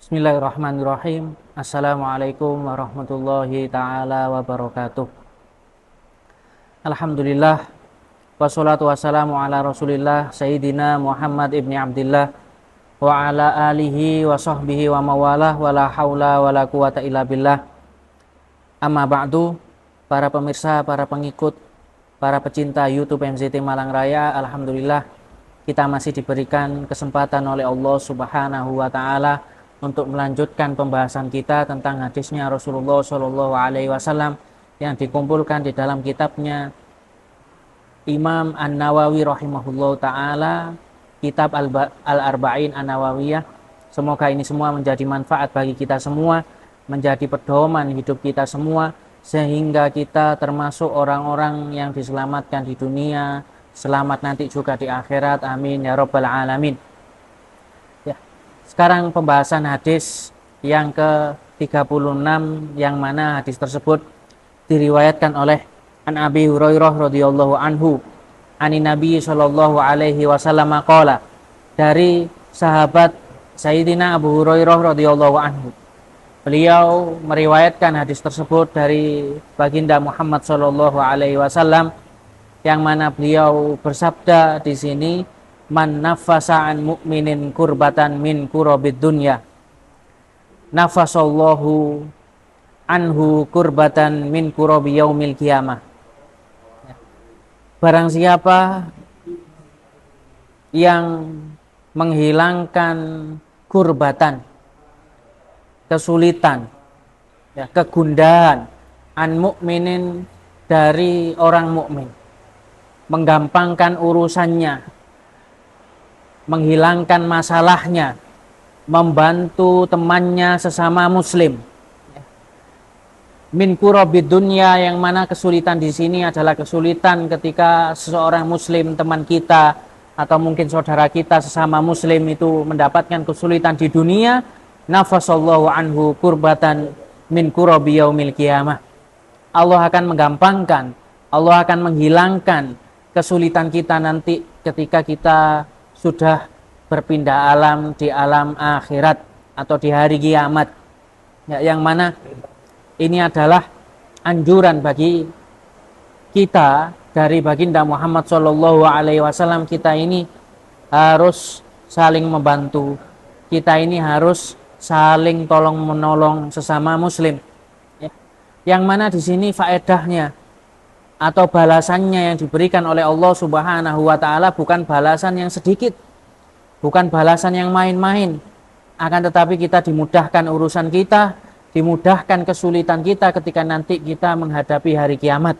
Bismillahirrahmanirrahim. Assalamualaikum warahmatullahi ta'ala wabarakatuh. Alhamdulillah. Wassalatu wassalamu ala rasulillah Sayyidina Muhammad ibni Abdillah wa ala alihi wa sahbihi wa mawalah wa la hawla wa la quwata illa billah. Amma ba'du. Para pemirsa, para pengikut, para pecinta YouTube MZT Malang Raya, alhamdulillah kita masih diberikan kesempatan oleh Allah Subhanahu wa taala untuk melanjutkan pembahasan kita tentang hadisnya Rasulullah Shallallahu Alaihi Wasallam yang dikumpulkan di dalam kitabnya Imam An-Nawawi rahimahullah taala, kitab Al-Arba'in An-Nawawiyah. Semoga ini semua menjadi manfaat bagi kita semua, menjadi pedoman hidup kita semua, sehingga kita termasuk orang-orang yang diselamatkan di dunia, selamat nanti juga di akhirat. Amin ya rabbal alamin. Sekarang pembahasan hadis yang ke-36, yang mana hadis tersebut diriwayatkan oleh An Abi Hurairah radhiyallahu anhu anin Nabi sallallahu alaihi wasallam qala, dari sahabat Sayyidina Abu Hurairah radhiyallahu anhu. Beliau meriwayatkan hadis tersebut dari baginda Muhammad sallallahu alaihi wasallam, yang mana beliau bersabda di sini, man nafasa an mu'minin kurbatan min kurabid dunya nafasallahu anhu kurbatan min kurabi yaumil qiyamah. Barang siapa yang menghilangkan kurbatan, kesulitan, kegundahan, an mu'minin, dari orang mukmin, menggampangkan urusannya, menghilangkan masalahnya, membantu temannya sesama muslim. Min kurabid dunya, yang mana kesulitan di sini adalah kesulitan ketika seseorang muslim, teman kita atau mungkin saudara kita sesama muslim itu mendapatkan kesulitan di dunia, nafasallahu anhu kurbatan min kurabi yaumil qiyamah. Allah akan menggampangkan, Allah akan menghilangkan kesulitan kita nanti ketika kita sudah berpindah alam di alam akhirat atau di hari kiamat, yang mana ini adalah anjuran bagi kita dari baginda Muhammad Shallallahu Alaihi Wasallam. Kita ini harus saling membantu, kita ini harus saling tolong menolong sesama muslim, yang mana di sini faedahnya atau balasannya yang diberikan oleh Allah Subhanahu wa taala bukan balasan yang sedikit, bukan balasan yang main-main, akan tetapi kita dimudahkan urusan kita, dimudahkan kesulitan kita ketika nanti kita menghadapi hari kiamat.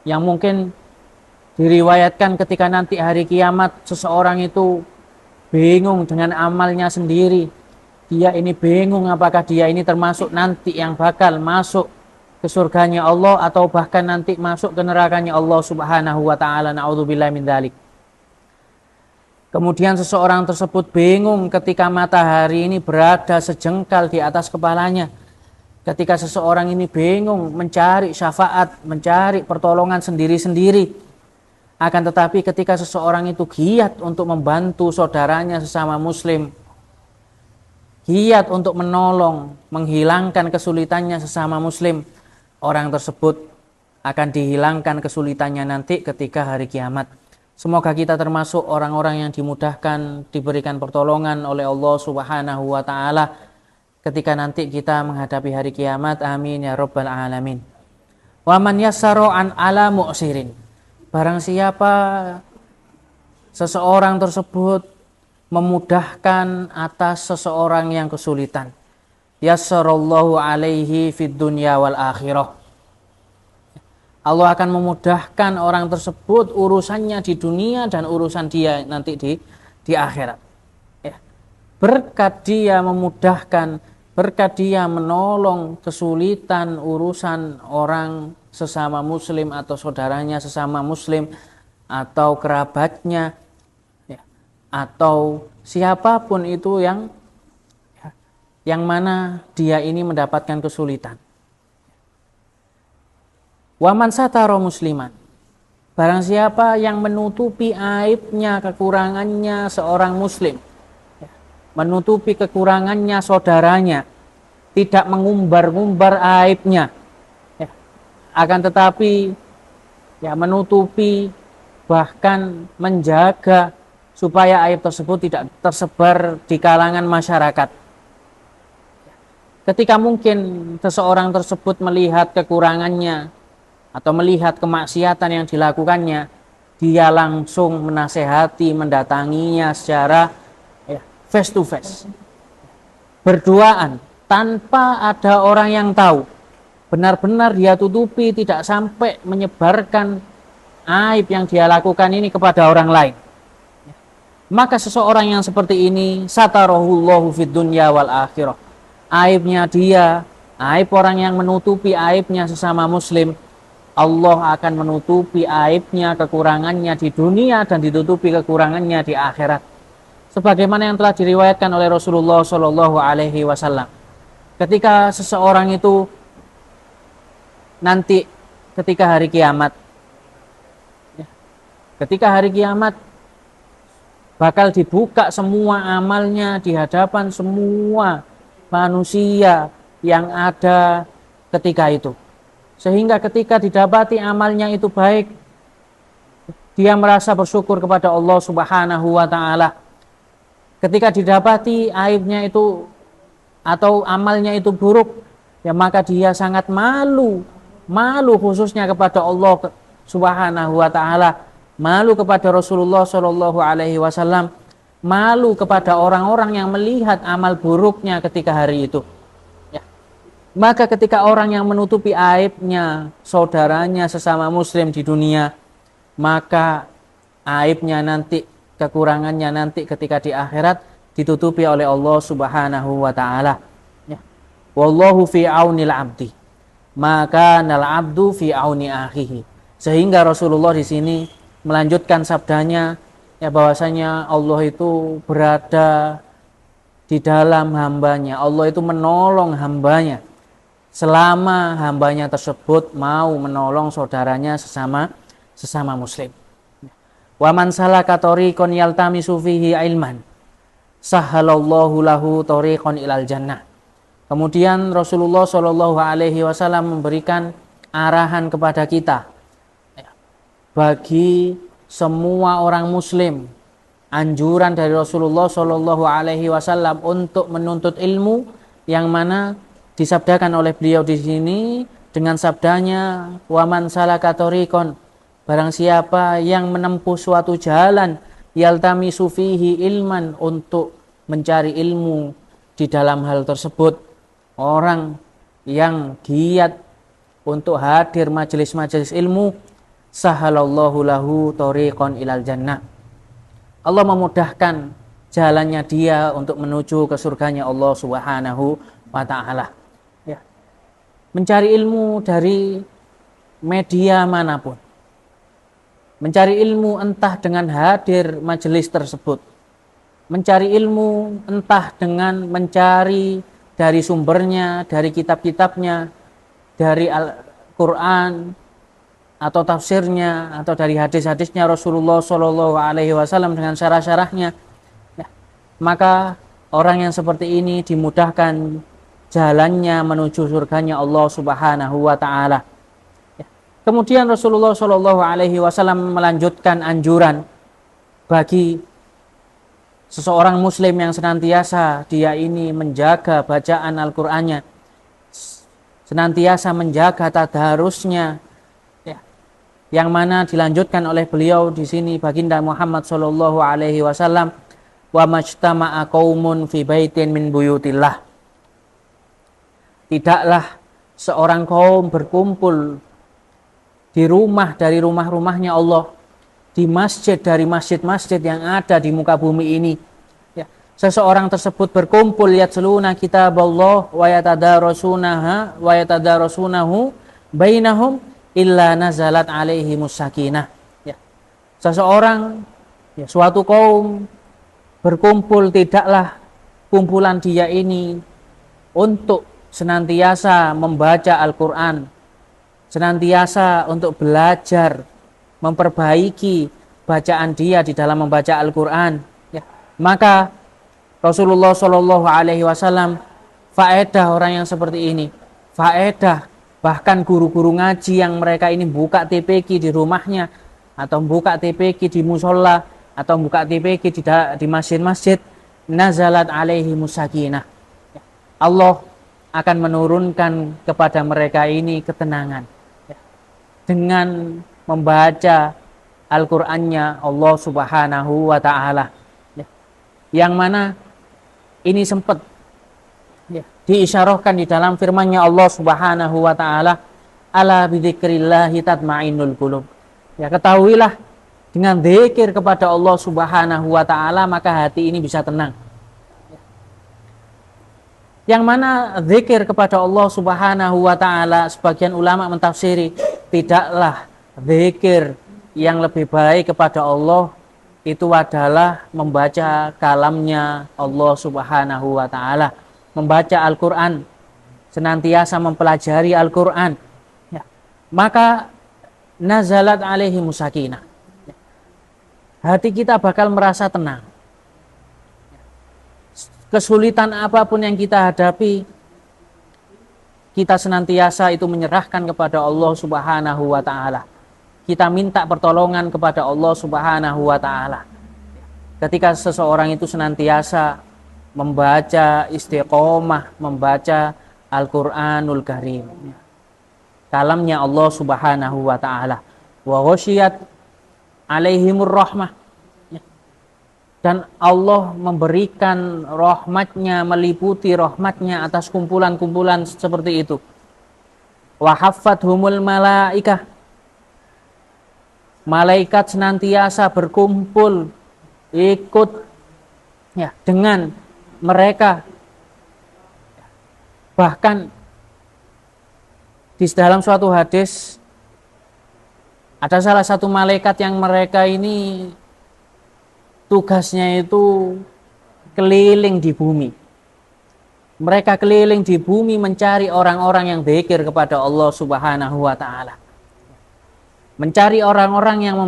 Yang mungkin diriwayatkan ketika nanti hari kiamat seseorang itu bingung dengan amalnya sendiri. Dia ini bingung apakah dia ini termasuk nanti yang bakal masuk ke surganya Allah atau bahkan nanti masuk ke nerakanya Allah Subhanahu wa taala. Na'udzubillahi min dzalik. Kemudian seseorang tersebut bingung ketika matahari ini berada sejengkal di atas kepalanya. Ketika seseorang ini bingung mencari syafaat, mencari pertolongan sendiri-sendiri. Akan tetapi ketika seseorang itu giat untuk membantu saudaranya sesama muslim, giat untuk menolong, menghilangkan kesulitannya sesama muslim, orang tersebut akan dihilangkan kesulitannya nanti ketika hari kiamat. Semoga kita termasuk orang-orang yang dimudahkan, diberikan pertolongan oleh Allah Subhanahu wa taala ketika nanti kita menghadapi hari kiamat. Amin ya rabbal alamin. Wa man yassara an ala mu'sirin. Barang siapa seseorang tersebut memudahkan atas seseorang yang kesulitan, yassarallahu alaihi fid dunya wal akhirah. Allah akan memudahkan orang tersebut urusannya di dunia dan urusan dia nanti di akhirat. Berkat dia memudahkan, berkat dia menolong kesulitan urusan orang sesama muslim atau saudaranya sesama muslim atau kerabatnya, atau siapapun itu yang mana dia ini mendapatkan kesulitan. Waman sataro musliman. Barang siapa yang menutupi aibnya, kekurangannya seorang muslim, menutupi kekurangannya saudaranya, tidak mengumbar-ngumbar aibnya, ya. Akan tetapi ya menutupi, bahkan menjaga supaya aib tersebut tidak tersebar di kalangan masyarakat. Ketika mungkin seseorang tersebut melihat kekurangannya atau melihat kemaksiatan yang dilakukannya, dia langsung menasehati, mendatanginya secara face to face, berduaan, tanpa ada orang yang tahu. Benar-benar dia tutupi, tidak sampai menyebarkan aib yang dia lakukan ini kepada orang lain. Maka seseorang yang seperti ini, satarahullahu fid dunya wal akhirah. Aibnya dia, aib orang yang menutupi aibnya sesama muslim, Allah akan menutupi aibnya, kekurangannya di dunia dan ditutupi kekurangannya di akhirat. Sebagaimana yang telah diriwayatkan oleh Rasulullah Shallallahu Alaihi Wasallam. Ketika seseorang itu nanti ketika hari kiamat, bakal dibuka semua amalnya di hadapan semua manusia yang ada ketika itu. Sehingga ketika didapati amalnya itu baik, dia merasa bersyukur kepada Allah Subhanahu wa Ta'ala. Ketika didapati aibnya itu atau amalnya itu buruk, ya maka dia sangat malu khususnya kepada Allah Subhanahu wa Ta'ala, malu kepada Rasulullah Shallallahu Alaihi Wasallam, malu kepada orang-orang yang melihat amal buruknya ketika hari itu. Ya. Maka ketika orang yang menutupi aibnya saudaranya sesama muslim di dunia, maka aibnya nanti, kekurangannya nanti ketika di akhirat ditutupi oleh Allah Subhanahu wa Ta'ala. Ya. Wallahu fi aunil abdi, maka nal abdu fi auni akhihi. Sehingga Rasulullah di sini melanjutkan sabdanya, ya, bahwasanya Allah itu berada di dalam hambanya. Allah itu menolong hambanya selama hambanya tersebut mau menolong saudaranya sesama muslim. Wa man salaka tariqan yaltamisu fihi ilman sahhalallahu lahu tariqan ilal jannah. Kemudian Rasulullah Shallallahu Alaihi Wasallam memberikan arahan kepada kita, bagi semua orang muslim, anjuran dari Rasulullah Shallallahu Alaihi Wasallam untuk menuntut ilmu, yang mana disabdakan oleh beliau di sini dengan sabdanya, waman salaka tariqan, barang siapa yang menempuh suatu jalan, yaltamisu fihi ilman, untuk mencari ilmu di dalam hal tersebut, orang yang giat untuk hadir majelis-majelis ilmu, sahalallahu lahu tariqan ilal jannah, Allah memudahkan jalannya dia untuk menuju ke surganya Allah Subhanahu wa Ta'ala. Ya. Mencari ilmu dari media manapun, mencari ilmu entah dengan hadir majelis tersebut, mencari ilmu entah dengan mencari dari sumbernya, dari kitab-kitabnya, dari Al-Quran atau tafsirnya, atau dari hadis-hadisnya Rasulullah Shallallahu Alaihi Wasallam dengan syarah-syarahnya, ya, maka orang yang seperti ini dimudahkan jalannya menuju surganya Allah Subhanahu wa Ta'ala. Ya. Kemudian Rasulullah Shallallahu Alaihi Wasallam melanjutkan anjuran bagi seseorang muslim yang senantiasa dia ini menjaga bacaan Al-Qur'annya, senantiasa menjaga tadarusnya, ya, yang mana dilanjutkan oleh beliau di sini baginda Muhammad sallallahu alaihi wasallam, wa majtama'a qaumun fi baitin min buyutillah. Tidaklah seorang kaum berkumpul di rumah dari rumah-rumahnya Allah, di masjid dari masjid-masjid yang ada di muka bumi ini, ya. Seseorang tersebut berkumpul yatluna kitaballah wa yatadarasunahu bainahum illa nazalat alaihimus sakinah, ya. Seseorang, ya, suatu kaum berkumpul, tidaklah kumpulan dia ini untuk senantiasa membaca Al-Quran, senantiasa untuk belajar, memperbaiki bacaan dia di dalam membaca Al-Quran, ya. Maka Rasulullah Shallallahu Alaihi Wasallam, faedah orang yang seperti ini, faedah bahkan guru-guru ngaji yang mereka ini buka TPQ di rumahnya, atau buka TPQ di musola, atau buka TPQ di masjid-masjid, nazalat alaihi musakinah. Allah akan menurunkan kepada mereka ini ketenangan dengan membaca Al-Qur'annya Allah Subhanahu wa Ta'ala, yang mana ini sempat diisyarahkan di dalam firman-Nya Allah Subhanahu wa Ta'ala, ala bidzikrillahi tatmainnul qulub. Ya, ketahuilah dengan zikir kepada Allah Subhanahu wa Ta'ala maka hati ini bisa tenang. Yang mana zikir kepada Allah Subhanahu wa Ta'ala, sebagian ulama mentafsiri, tidaklah zikir yang lebih baik kepada Allah itu adalah membaca kalamnya Allah Subhanahu wa Ta'ala, membaca Al-Quran, senantiasa mempelajari Al-Quran, ya. Maka nazalat alaihi musakinah, hati kita bakal merasa tenang. Kesulitan apapun yang kita hadapi, kita senantiasa itu menyerahkan kepada Allah Subhanahu wa Ta'ala. Kita minta pertolongan kepada Allah Subhanahu wa Ta'ala. Ketika seseorang itu senantiasa membaca istiqomah, membaca Al-Quranul Karim, kalamnya Allah Subhanahu wa Ta'ala, wa ghasyiyat alaihimur rahmah, dan Allah memberikan rahmatnya, meliputi rahmatnya atas kumpulan-kumpulan seperti itu. Wa haffathumul malaikah, malaikat senantiasa berkumpul ikut ya dengan mereka. Bahkan di dalam suatu hadis ada salah satu malaikat yang mereka ini tugasnya itu keliling di bumi. Mereka keliling di bumi mencari orang-orang yang dzikir kepada Allah Subhanahu wa Ta'ala. Mencari orang-orang yang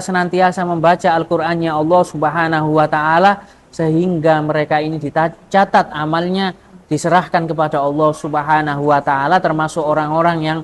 senantiasa membaca Al-Qur'annya Allah Subhanahu wa Ta'ala, sehingga mereka ini dicatat amalnya, diserahkan kepada Allah Subhanahu wa Ta'ala, termasuk orang-orang yang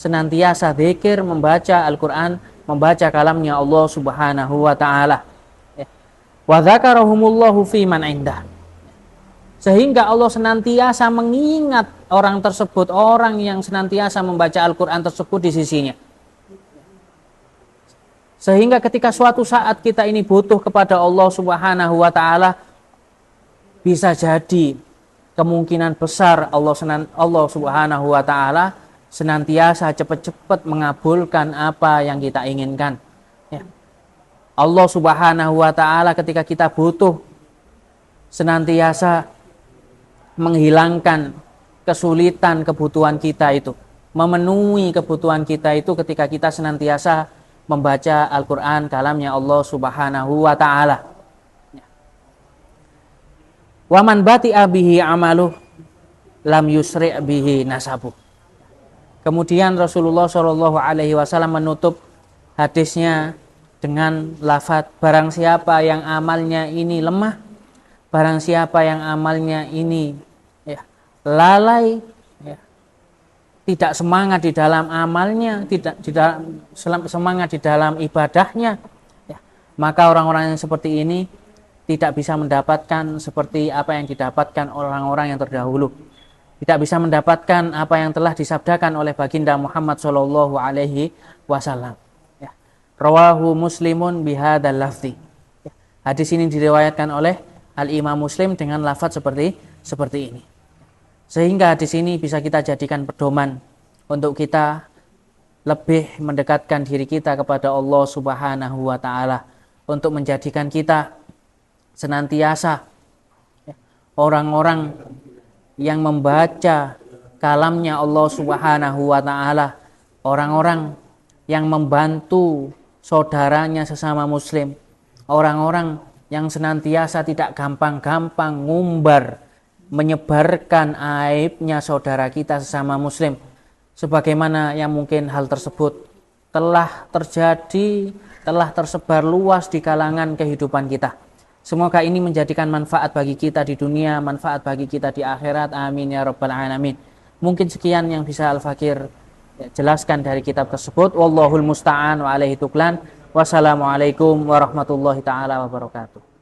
senantiasa dzikir, membaca Al-Qur'an, membaca kalamnya Allah Subhanahu wa Ta'ala. Wa dzakarahumullahu fi man indah, sehingga Allah senantiasa mengingat orang tersebut, orang yang senantiasa membaca Al-Qur'an tersebut di sisinya. Sehingga ketika suatu saat kita ini butuh kepada Allah Subhanahu wa Ta'ala, bisa jadi kemungkinan besar Allah Subhanahu wa Ta'ala senantiasa cepat-cepat mengabulkan apa yang kita inginkan. Ya. Allah Subhanahu wa Ta'ala ketika kita butuh senantiasa menghilangkan kesulitan kebutuhan kita itu, memenuhi kebutuhan kita itu ketika kita senantiasa membaca Al-Quran, kalamnya Allah Subhanahu wa Ta'ala. Wa man bati'a bihi amaluh lam yusri' bihi nasabuh. Kemudian Rasulullah Shallallahu Alaihi Wasallam menutup hadisnya dengan lafaz, barang siapa yang amalnya ini lemah, barang siapa yang amalnya ini lalai, tidak semangat di dalam amalnya, tidak semangat di dalam ibadahnya, maka orang-orang yang seperti ini tidak bisa mendapatkan seperti apa yang didapatkan orang-orang yang terdahulu, tidak bisa mendapatkan apa yang telah disabdakan oleh baginda Muhammad Shallallahu Alaihi Wasallam. Rawahu Muslimun bihadzal lafzi. Hadis ini diriwayatkan oleh Al-Imam Muslim dengan lafaz seperti ini. Sehingga hadis ini bisa kita jadikan pedoman untuk kita lebih mendekatkan diri kita kepada Allah Subhanahu wa Ta'ala, untuk menjadikan kita senantiasa orang-orang yang membaca kalamnya Allah Subhanahu wa Ta'ala, orang-orang yang membantu saudaranya sesama muslim, orang-orang yang senantiasa tidak gampang-gampang ngumbar, menyebarkan aibnya saudara kita sesama muslim, sebagaimana yang mungkin hal tersebut telah terjadi, telah tersebar luas di kalangan kehidupan kita. Semoga ini menjadikan manfaat bagi kita di dunia, manfaat bagi kita di akhirat. Amin ya rabbal alamin. Mungkin sekian yang bisa Al-Fakir jelaskan dari kitab tersebut. Wallahul musta'an wa alaihi tuklan. Wassalamualaikum warahmatullahi taala wabarakatuh.